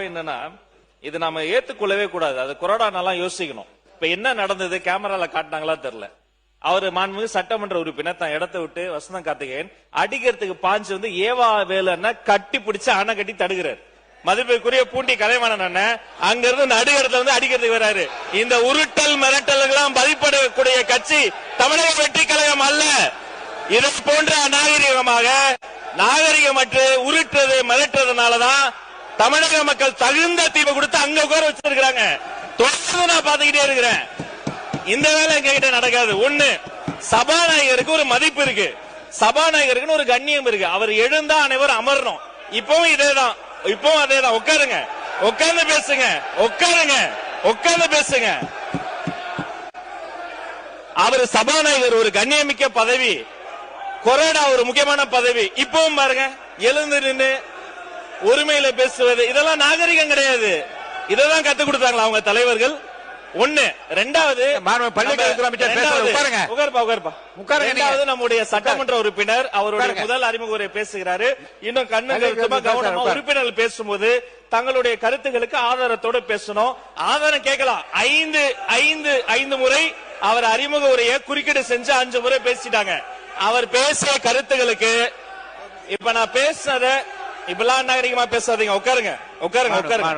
என்னன்னா இது நாம ஏத்துக்கொள்ளவே கூடாது. அது கொரோனா யோசிக்கணும். இப்ப என்ன நடந்தது கேமரால காட்டினாங்களா தெரியல. அவரு மாண்புமிகு சட்டமன்ற உறுப்பினர் தான் இடத்தை விட்டு வசந்தம் கார்த்திகேயன் அடிக்கிறதுக்கு பாஞ்சு வந்து ஏவா வேலுன்னா கட்டி பிடிச்சு அணை கட்டி தடுக்கிறார். மதிப்பிற்குரிய பூண்டி கலைவாணன் அண்ணன் அங்க இருந்து நடுகடத்துல வந்து அடிக்கிறதுக்கு வராரு. இந்த உருட்டல் மிரட்டல்களாம் பதிப்படக்கூடிய கட்சி தமிழக வெற்றி கழகம் அல்ல. இது போன்ற நாகரிகமற்று உருட்டுறது மிரட்டுறதுனாலதான் தமிழக மக்கள் தகுந்த தீர்வு கொடுத்து அங்க உட்கார வச்சிருக்காங்க. தொடர்ந்து நான் பாத்துக்கிட்டே இருக்கிறேன். இந்த வேலை எங்ககிட்ட நடக்காது. ஒண்ணு, சபாநாயகருக்கு ஒரு மதிப்பு இருக்கு, சபாநாயகருக்கு ஒரு கண்ணியம் இருக்கு. அவர் எழுந்தா அனைவரும் அமரணும். இப்பவும் இதேதான், இப்பவும் அதேதான். உட்காருங்க, உட்கார்ந்து பேசுங்க, உட்காருங்க, உட்கார்ந்து பேசுங்க. அவர் சபாநாயகர் ஒரு கண்ணியமிக்க பதவி, கொரோனா ஒரு முக்கியமான பதவி. இப்பவும் பாருங்க, எழுந்து நின்று உரிமையில பேசுவது இதெல்லாம் நாகரிகம் கிடையாது. இதெல்லாம் கத்து கொடுத்தாங்களா அவங்க தலைவர்கள்? ஒண்ணு. ரெண்டாவது, நம்முடைய சட்டமன்ற உறுப்பினர் அவருடைய முதல் அறிமுக உரை பேசுகிறாரு. இன்னும் கவனமா உறுப்பினர்கள் பேசும்போது தங்களுடைய கருத்துக்களுக்கு ஆதாரத்தோடு பேசணும். ஆதாரம் கேட்கலாம். 5 முறை அவர் அறிமுக உரையை குறுக்கீடு செஞ்சு 5 முறை பேசிட்டாங்க. அவர் பேசிய கருத்துக்களுக்கு இப்ப நான் பேசுறத இப்பெல்லாம் நாகரிகமா பேசாதீங்க. உட்காருங்க, உட்காருங்க, உட்காருங்க.